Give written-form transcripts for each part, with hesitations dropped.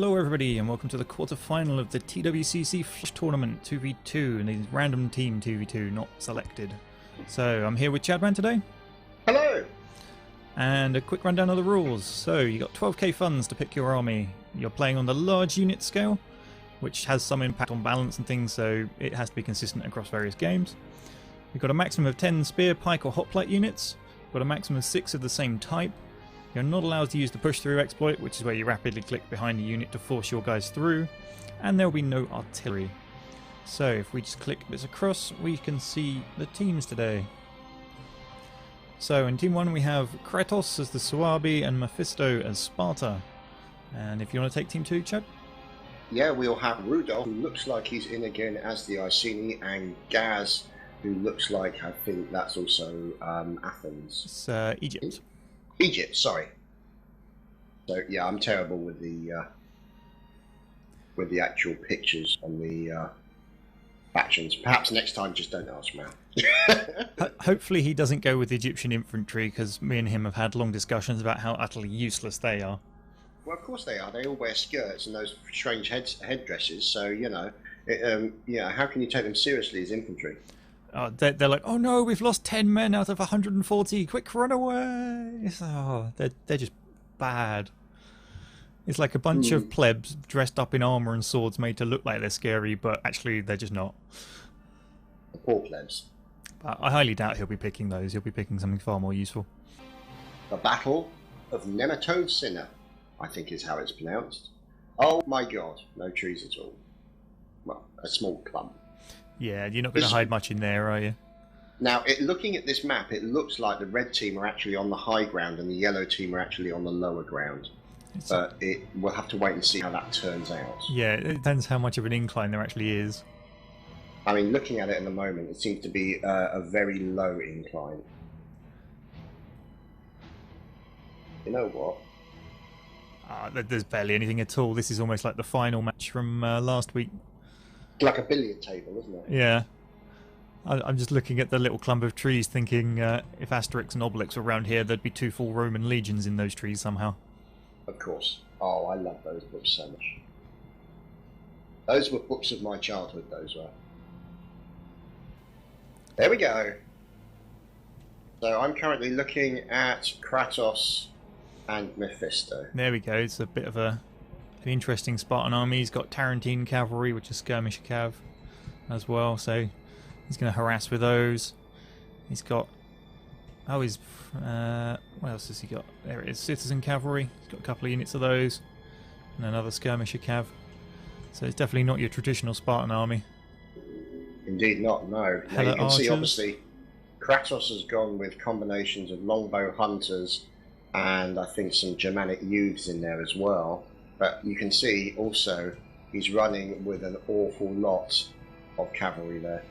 Hello everybody and welcome to the quarter-final of the TWCC Flush Tournament 2v2, and these random team 2v2 not selected. So I'm here with Chadman today. Hello! And a quick rundown of the rules. So you got 12k funds to pick your army. You're playing on the large unit scale, which has some impact on balance and things, so it has to be consistent across various games. You've got a maximum of 10 spear, pike or hoplite units. You've got a maximum of 6 of the same type. You're not allowed to use the push-through exploit, which is where you rapidly click behind a unit to force your guys through, and there will be no artillery. So if we just click this across, we can see the teams today. So in Team 1 we have Kratos as the Suabi and Mephisto as Sparta. And if you want to take Team 2, Chad? Yeah, we'll have Rudolph, who looks like he's in again as the Iceni, and Gaz, who looks like, I think that's also Athens. It's Egypt. Egypt, sorry. So yeah, I'm terrible with the actual pictures on the factions. Perhaps next time just don't ask Mal. Hopefully he doesn't go with the Egyptian infantry, because me and him have had long discussions about how utterly useless they are. Well, of course they are. They all wear skirts and those strange headdresses, so you know, how can you take them seriously as infantry? They're like, oh no, we've lost 10 men out of 140, quick run away! Oh, they're just bad. It's like a bunch of plebs dressed up in armour and swords made to look like they're scary, but actually they're just not. The poor plebs. I highly doubt he'll be picking those. He'll be picking something far more useful. The Battle of Nematode Sinner, I think is how it's pronounced. Oh my god, no trees at all. Well, a small clump. Yeah, you're not going to hide much in there, are you? Now, looking at this map, it looks like the red team are actually on the high ground and the yellow team are actually on the lower ground. But we'll have to wait and see how that turns out. Yeah, it depends how much of an incline there actually is. I mean, looking at it at the moment, it seems to be a very low incline. You know what? There's barely anything at all. This is almost like the final match from last week. Like a billiard table, isn't it? Yeah. I'm just looking at the little clump of trees thinking if Asterix and Obelix were around here, there'd be 2 full Roman legions in those trees somehow. Of course. Oh, I love those books so much. Those were books of my childhood, those were. There we go. So I'm currently looking at Kratos and Mephisto. There we go. It's a bit of an interesting Spartan army. He's got Tarentine cavalry, which is skirmish cav as well, so he's going to harass with those. He's got what else has he got? There it is, citizen cavalry. He's got a couple of units of those, and another skirmisher cav. So it's definitely not your traditional Spartan army. Indeed not, no. Now you can see obviously Kratos has gone with combinations of longbow hunters and I think some Germanic youths in there as well. But you can see also he's running with an awful lot of cavalry there.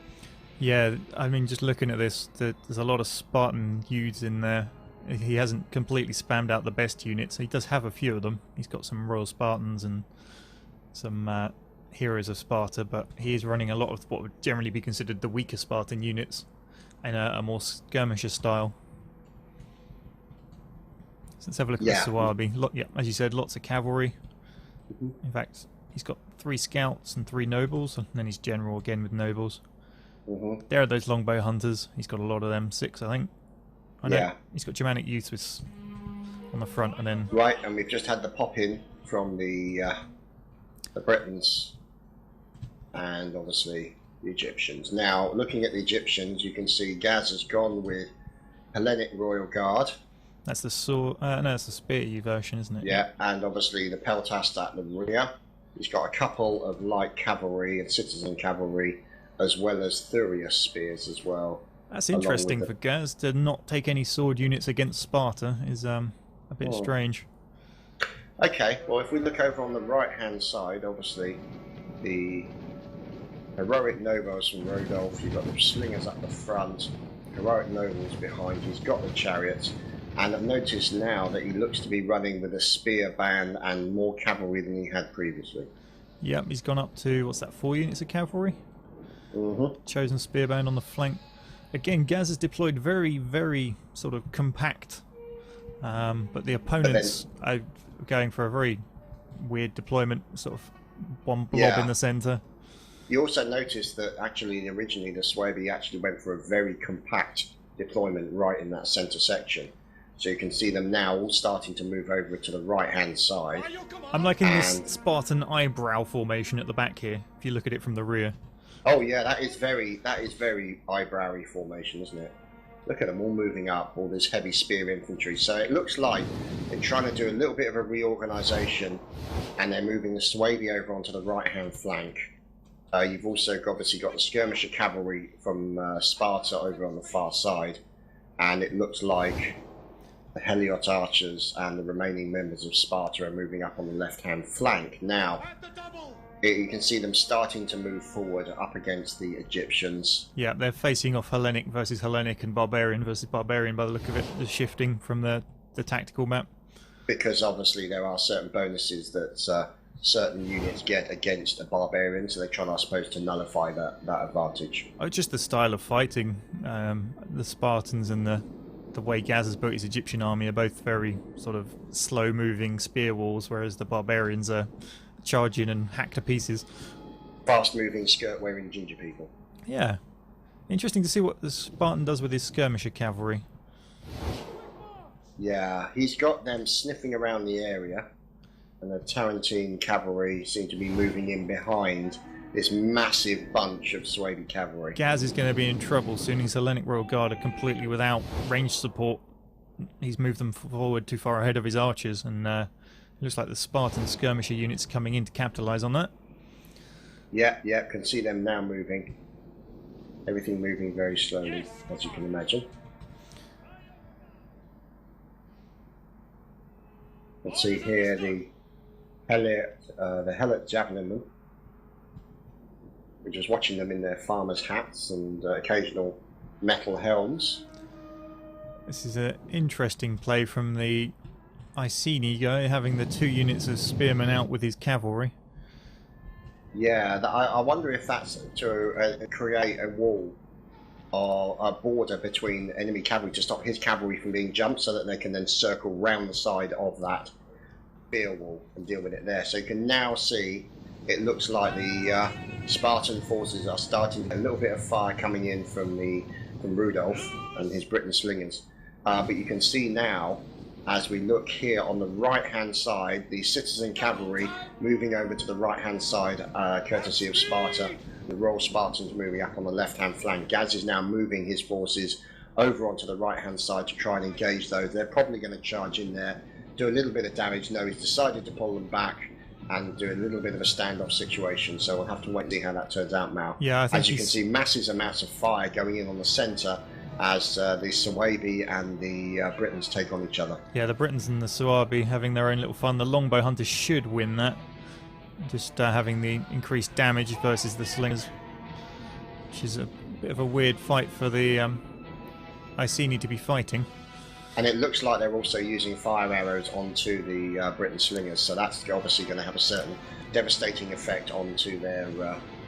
Yeah, I mean, just looking at this, there's a lot of Spartan youths in there. He hasn't completely spammed out the best units. He does have a few of them. He's got some Royal Spartans and some Heroes of Sparta, but he is running a lot of what would generally be considered the weaker Spartan units in a more skirmisher style. So let's have a look at the Suabi. Yeah, as you said, lots of cavalry. In fact, he's got 3 scouts and 3 nobles, and then he's general again with nobles. There are those longbow hunters. He's got a lot of them, 6 I think. Yeah. He's got Germanic youths with on the front, and then right. And we've just had the pop in from the Britons, and obviously the Egyptians. Now, looking at the Egyptians, you can see Gaz has gone with Hellenic Royal Guard. That's the sword. No, that's the spear version, isn't it? Yeah, and obviously the Peltast at the rear. He's got a couple of light cavalry and citizen cavalry, as well as Thurius spears as well. That's interesting for Gaz to not take any sword units against Sparta is a bit strange. Okay, well if we look over on the right hand side, obviously the heroic nobles from Rodolph, you've got the slingers up the front, heroic nobles behind, he's got the chariots, and I've noticed now that he looks to be running with a spear band and more cavalry than he had previously. Yep, he's gone up to, what's that, 4 units of cavalry? Chosen spearband on the flank. Again, Gaz is deployed very, very sort of compact, but the opponents are going for a very weird deployment, sort of one blob in the centre. You also notice that actually originally the Swabi actually went for a very compact deployment right in that centre section. So you can see them now all starting to move over to the right-hand side. I'm liking this Spartan eyebrow formation at the back here, if you look at it from the rear. Oh yeah, that is very eyebrowy formation, isn't it? Look at them all moving up, all this heavy spear infantry. So it looks like they're trying to do a little bit of a reorganisation, and they're moving the Swabi over onto the right-hand flank. You've also obviously got the skirmisher cavalry from Sparta over on the far side, and it looks like the Heliot archers and the remaining members of Sparta are moving up on the left-hand flank. Now, you can see them starting to move forward up against the Egyptians. Yeah, they're facing off Hellenic versus Hellenic and Barbarian versus Barbarian by the look of it, the shifting from the tactical map. Because obviously there are certain bonuses that certain units get against a Barbarian, so they're trying, I suppose, to nullify that advantage. Oh, just the style of fighting. The Spartans and the way Gaz has built his Egyptian army are both very sort of slow-moving spear walls, whereas the Barbarians are charging and hack to pieces. Fast-moving, skirt-wearing ginger people. Yeah. Interesting to see what the Spartan does with his skirmisher cavalry. Yeah, he's got them sniffing around the area, and the Tarentine cavalry seem to be moving in behind this massive bunch of Swabi cavalry. Gaz is going to be in trouble soon. His Hellenic Royal Guard are completely without range support. He's moved them forward too far ahead of his archers, and it looks like the Spartan skirmisher units are coming in to capitalise on that. Yeah, can see them now moving. Everything moving very slowly, as you can imagine. Let's see here the Helot Javelinmen. We're just watching them in their farmers' hats and occasional metal helms. This is an interesting play from the Iceni guy, having the 2 units of spearmen out with his cavalry. Yeah, I wonder if that's to create a wall or a border between enemy cavalry to stop his cavalry from being jumped, so that they can then circle round the side of that spear wall and deal with it there. So you can now see it looks like the Spartan forces are starting a little bit of fire coming in from Rudolf and his Briton slingers. But you can see now, as we look here on the right-hand side, the citizen cavalry moving over to the right-hand side, courtesy of Sparta. The Royal Spartans moving up on the left-hand flank. Gaz is now moving his forces over onto the right-hand side to try and engage those. They're probably going to charge in there, do a little bit of damage. No, he's decided to pull them back and do a little bit of a standoff situation. So we'll have to wait and see how that turns out now. Yeah, I think as you can see, massive amounts of fire going in on the centre as the Suwabi and the Britons take on each other. Yeah, the Britons and the Suwabi having their own little fun. The longbow hunters should win that. Just having the increased damage versus the slingers, which is a bit of a weird fight for the Iceni to be fighting. And it looks like they're also using fire arrows onto the Briton slingers, so that's obviously going to have a certain devastating effect onto their...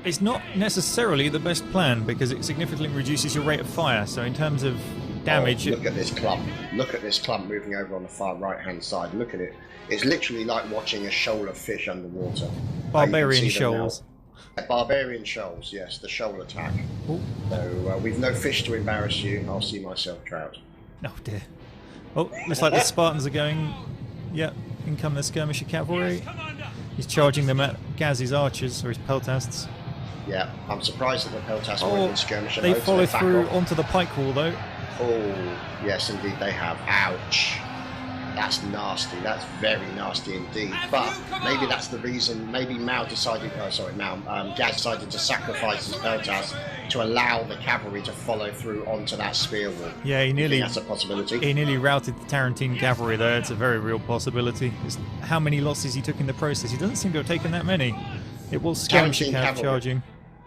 It's not necessarily the best plan, because it significantly reduces your rate of fire, so in terms of damage... look at this clump. Look at this clump moving over on the far right-hand side. Look at it. It's literally like watching a shoal of fish underwater. Barbarian shoals. Barbarian shoals, yes, the shoal attack. Ooh. So we've no fish to embarrass you. I'll see myself trout. Oh dear. Oh, looks like the Spartans are going... Yeah, in come the skirmisher cavalry. He's charging them at Gaz's archers, or his peltasts. Yeah, I'm surprised that the peltasts weren't in skirmisher They mode, follow so through onto the pike wall, though. Oh, yes, indeed they have. Ouch. That's nasty. That's very nasty indeed. But maybe that's the reason. Maybe Gaz decided to sacrifice his peltas to allow the cavalry to follow through onto that spear wall. Yeah, that's a possibility. He nearly routed the Tarentine cavalry there. It's a very real possibility. It's how many losses he took in the process. He doesn't seem to have taken that many. It was skirmisher charging.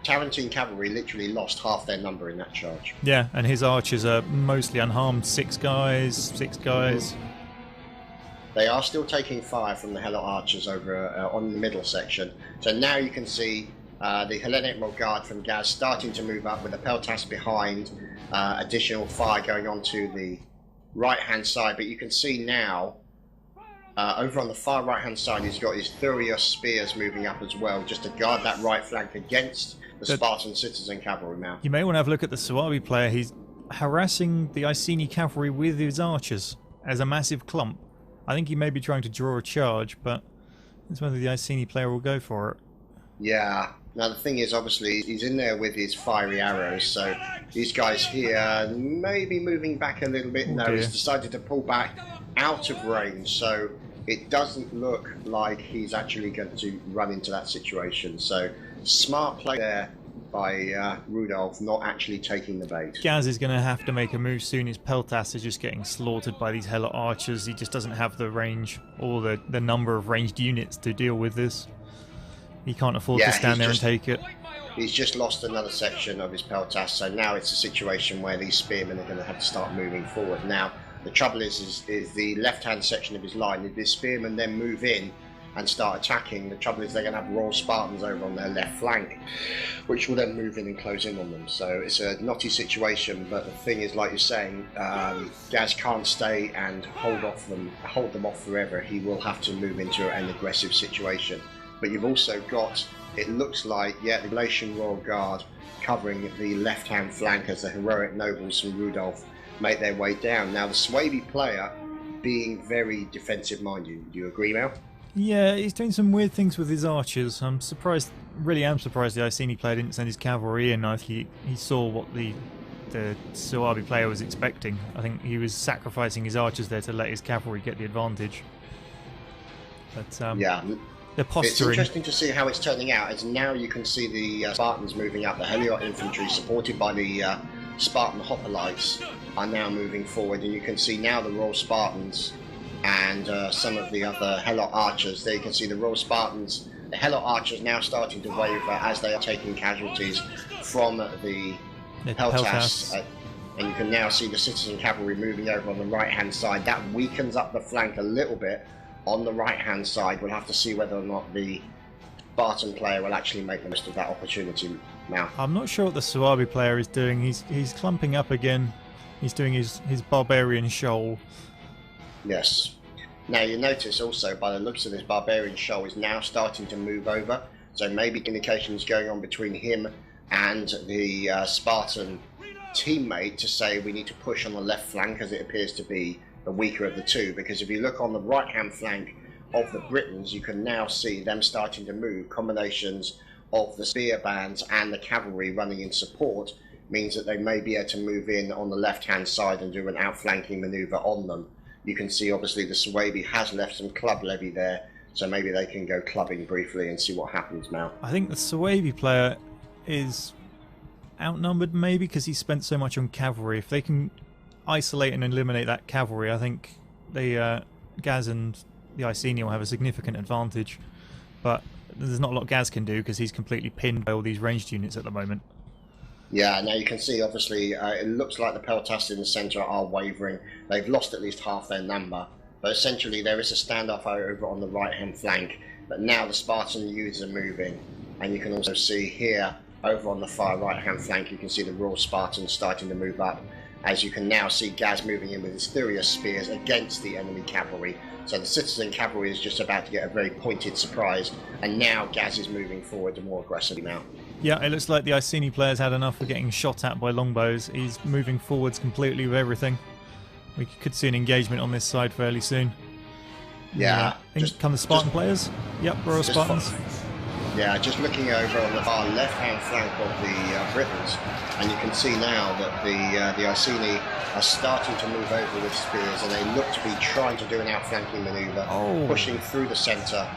Tarentine cavalry literally lost half their number in that charge. Yeah, and his archers are mostly unharmed. 6 guys. Mm-hmm. They are still taking fire from the Helot archers over on the middle section. So now you can see the Hellenic Royal Guard from Gaz starting to move up with the peltas behind, additional fire going on to the right-hand side. But you can see now Over on the far right-hand side, he's got his Thurios spears moving up as well, just to guard that right flank against the Spartan citizen cavalry now. You may want to have a look at the Suabi player. He's harassing the Iceni cavalry with his archers as a massive clump. I think he may be trying to draw a charge, but it's whether the Iceni player will go for it. Yeah. Now the thing is, obviously, he's in there with his fiery arrows, so these guys here may be moving back a little bit. No, he's decided to pull back out of range, so it doesn't look like he's actually going to run into that situation. So smart play there by Rudolph, not actually taking the bait. Gaz is going to have to make a move soon. His Peltas is just getting slaughtered by these Helot archers. He just doesn't have the range or the number of ranged units to deal with this. He can't afford to stand there and take it. He's just lost another section of his Peltas, so now it's a situation where these spearmen are going to have to start moving forward. Now, the trouble is the left-hand section of his line. If the spearmen then move in and start attacking, the trouble is they're going to have Royal Spartans over on their left flank, which will then move in and close in on them. So it's a knotty situation, but the thing is, like you're saying, Gaz can't stay and hold them off forever. He will have to move into an aggressive situation. But you've also got, it looks like, the Galatian Royal Guard covering the left-hand flank as the heroic nobles from Rudolph make their way down. Now, the Suabi player being very defensive-minded. Do you agree, Mel? Yeah, he's doing some weird things with his archers. I'm surprised, really am surprised the Iceni player didn't send his cavalry in. I think he saw what the Suabi player was expecting. I think he was sacrificing his archers there to let his cavalry get the advantage. But yeah. They're posturing. It's interesting to see how it's turning out, as now you can see the Spartans moving up. The Heliot infantry, supported by the Spartan hoplites, are now moving forward, and you can see now the Royal Spartans and some of the other Helot archers. There you can see the Royal Spartans, the Helot archers now starting to waver as they are taking casualties from the Peltas. And you can now see the citizen cavalry moving over on the right-hand side. That weakens up the flank a little bit on the right-hand side. We'll have to see whether or not the Spartan player will actually make the most of that opportunity now. I'm not sure what the Suabi player is doing. He's clumping up again. He's doing his barbarian shoal. Yes. Now you notice also, by the looks of this, barbarian shoal is now starting to move over. So maybe communications going on between him and the Spartan teammate to say we need to push on the left flank, as it appears to be the weaker of the two, because if you look on the right-hand flank of the Britons, you can now see them starting to move. Combinations of the spear bands and the cavalry running in support means that they may be able to move in on the left-hand side and do an outflanking manoeuvre on them. You can see, obviously, the Suabi has left some club levy there, so maybe they can go clubbing briefly and see what happens now. I think the Suabi player is outnumbered, maybe, because he spent so much on cavalry. If they can isolate and eliminate that cavalry, I think Gaz and the Iceni will have a significant advantage, but there's not a lot Gaz can do because he's completely pinned by all these ranged units at the moment. Yeah, now you can see, obviously, it looks like the Peltas in the centre are wavering. They've lost at least half their number, but essentially there is a standoff over on the right-hand flank, but now the Spartan youths are moving, and you can also see here, over on the far right-hand flank, you can see the Royal Spartans starting to move up, as you can now see Gaz moving in with his Thurios spears against the enemy cavalry. So the citizen cavalry is just about to get a very pointed surprise, and now Gaz is moving forward more aggressively now. Yeah, it looks like the Iceni player's had enough of getting shot at by longbows. He's moving forwards completely with everything. We could see an engagement on this side fairly soon. Yeah. Come the Spartan players? Yep, Royal Spartans. Yeah, just looking over on the far left-hand flank of the Britons, and you can see now that the Iceni are starting to move over with spears, and they look to be trying to do an outflanking manoeuvre, pushing through the centre,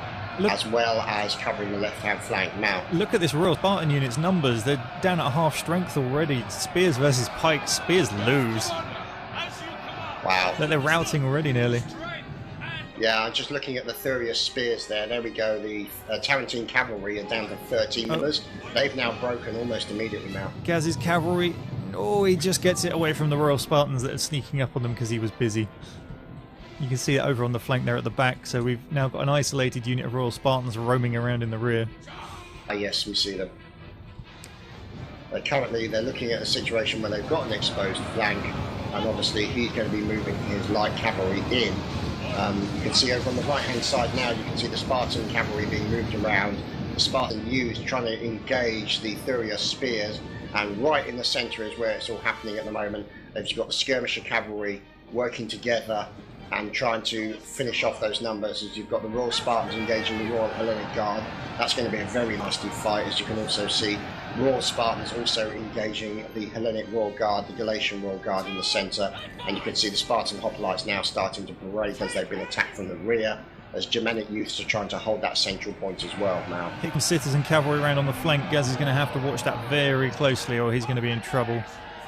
as well as covering the left-hand flank. Now, look at this Royal Spartan unit's numbers. They're down at half strength already. Spears versus pikes. Spears lose. Wow. They're routing already nearly. Yeah, I'm just looking at the Thurios spears there. There we go. The Tarentine cavalry are down to 13 members. They've now broken almost immediately now. Gaz's cavalry. Oh, he just gets it away from the Royal Spartans that are sneaking up on them because he was busy. You can see it over on the flank there at the back. So we've now got an isolated unit of Royal Spartans roaming around in the rear. Yes, we see them. Currently, they're looking at a situation where they've got an exposed flank, and obviously he's going to be moving his light cavalry in You can see over on the right-hand side now, you can see the Spartan cavalry being moved around. The Spartan youth trying to engage the Thuria spears, and right in the centre is where it's all happening at the moment. You've got the Skirmisher cavalry working together and trying to finish off those numbers, as you've got the Royal Spartans engaging the Royal Hellenic Guard. That's going to be a very nasty fight, as you can also see Royal Spartans also engaging the Hellenic Royal Guard, the Galatian Royal Guard in the centre, and you can see the Spartan hoplites now starting to break as they've been attacked from the rear, as Germanic youths are trying to hold that central point as well now. Kicking citizen cavalry around on the flank. Gaz is going to have to watch that very closely or he's going to be in trouble.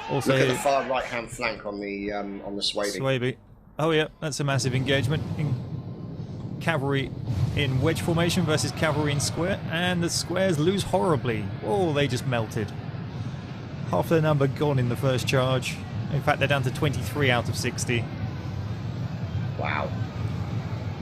Also, look at the far right-hand flank on the Swaby. Oh yeah, that's a massive engagement. Cavalry in wedge formation versus cavalry in square, and the squares lose horribly. Oh, they just melted. Half their number gone in the first charge. In fact, they're down to 23 out of 60. Wow.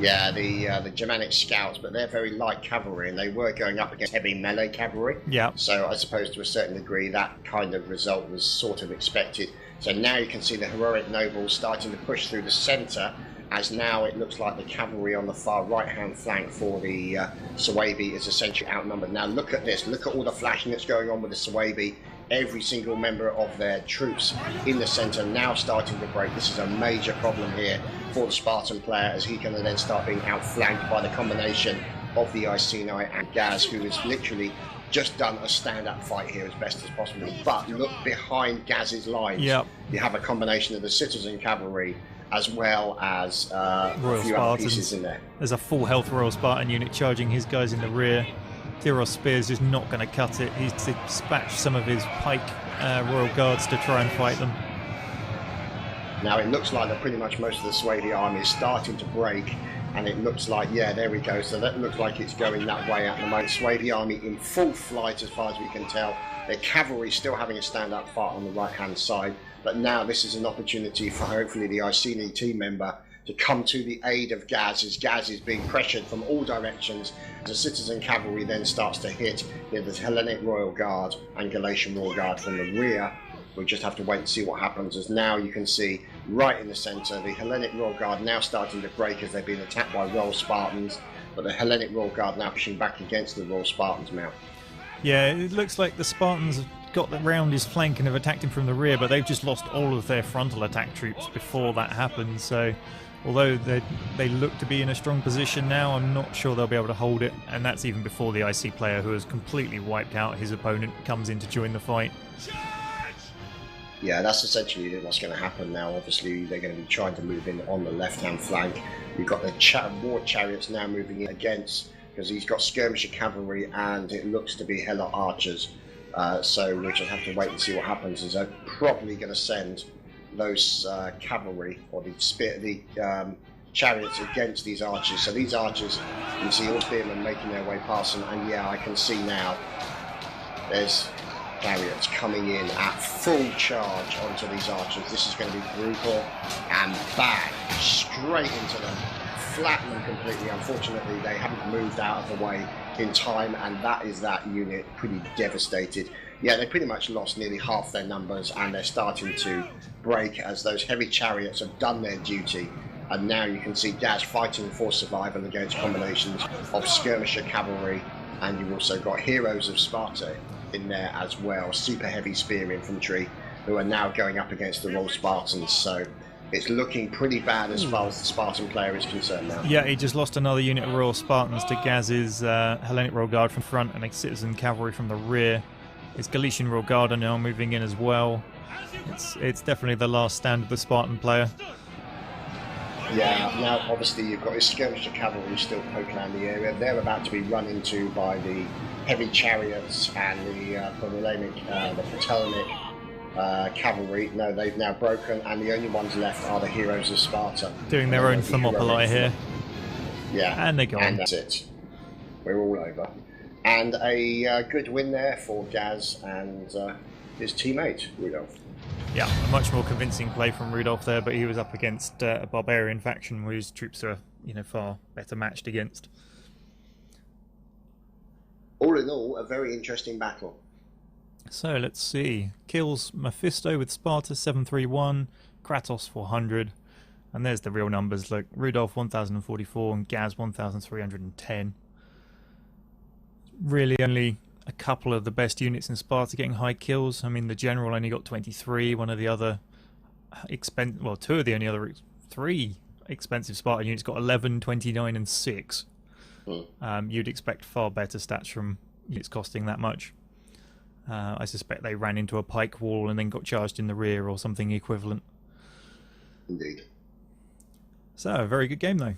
Yeah, the Germanic scouts, but they're very light cavalry, and they were going up against heavy melee cavalry. Yeah. So I suppose to a certain degree that kind of result was sort of expected. So now you can see the heroic nobles starting to push through the centre, as now it looks like the cavalry on the far right-hand flank for the Swaby is essentially outnumbered. Now look at this, look at all the flashing that's going on with the Swaby. Every single member of their troops in the centre now starting to break. This is a major problem here for the Spartan player, as he can then start being outflanked by the combination of the Iceni and Gaz, who is literally just done a stand-up fight here as best as possible. But look behind Gaz's lines. Yep. You have a combination of the citizen cavalry as well as Royal a few other pieces in there. There's a full health Royal Spartan unit charging his guys in the rear. Tyros Spears is not going to cut it. He's dispatched some of his pike Royal Guards to try and fight them. Now it looks like that pretty much most of the Swadi army is starting to break, and it looks like, yeah, there we go. So that looks like it's going that way at the moment. Swadi army in full flight as far as we can tell. Their cavalry still having a stand-up fight on the right-hand side. But now this is an opportunity for hopefully the Iceni team member to come to the aid of Gaz, as Gaz is being pressured from all directions. The citizen cavalry then starts to hit the Hellenic Royal Guard and Galatian Royal Guard from the rear. We'll just have to wait and see what happens, as now you can see right in the centre the Hellenic Royal Guard now starting to break as they're being attacked by Royal Spartans, but the Hellenic Royal Guard now pushing back against the Royal Spartans now. Yeah, it looks like the Spartans have got round his flank and have attacked him from the rear, but they've just lost all of their frontal attack troops before that happened. So although they look to be in a strong position now, I'm not sure they'll be able to hold it, and that's even before the IC player, who has completely wiped out his opponent, comes in to join the fight. Yeah, that's essentially what's going to happen now. Obviously, they're going to be trying to move in on the left-hand flank. We've got the war chariots now moving in against, because he's got skirmisher cavalry and it looks to be Hella archers. So we'll just have to wait and see what happens. Is they're probably going to send those cavalry or the chariots against these archers. So these archers, you can see all spearmen making their way past them, and yeah, I can see now there's chariots coming in at full charge onto these archers. This is going to be brutal, and bang, straight into them, flatten them completely. Unfortunately, they haven't moved out of the way in time, and that is that unit pretty devastated. Yeah, they pretty much lost nearly half their numbers, and they're starting to break as those heavy chariots have done their duty. And now you can see Gaz fighting for survival against combinations of skirmisher cavalry, and you've also got heroes of Sparta in there as well, super heavy spear infantry, who are now going up against the Royal Spartans. So it's looking pretty bad as far as the Spartan player is concerned now. Yeah, he just lost another unit of Royal Spartans to Gaz's Hellenic Royal Guard from front and a citizen cavalry from the rear. His Galician Royal Guard are now moving in as well. It's definitely the last stand of the Spartan player. Yeah, now obviously you've got his skirmisher cavalry still poking around the area. They're about to be run into by the heavy chariots and the Ptolemaic cavalry. No, they've now broken, and the only ones left are the heroes of Sparta. Doing their own Thermopylae here. Yeah, and they're gone. And that's it. We're all over. And a good win there for Gaz and his teammate, Rudolph. Yeah, a much more convincing play from Rudolph there, but he was up against a barbarian faction whose troops are, far better matched against. All in all, a very interesting battle. So let's see. Kills Mephisto with Sparta 731, Kratos 400, And there's the real numbers. Look, Rudolph 1044 and Gaz 1310. Really only a couple of the best units in Sparta getting high kills. I mean, the general only got 23. One of the other two of the only other three expensive Spartan units got 11, 29 and 6. You'd expect far better stats from units costing that much. I suspect they ran into a pike wall and then got charged in the rear or something equivalent. Indeed. So, very good game though.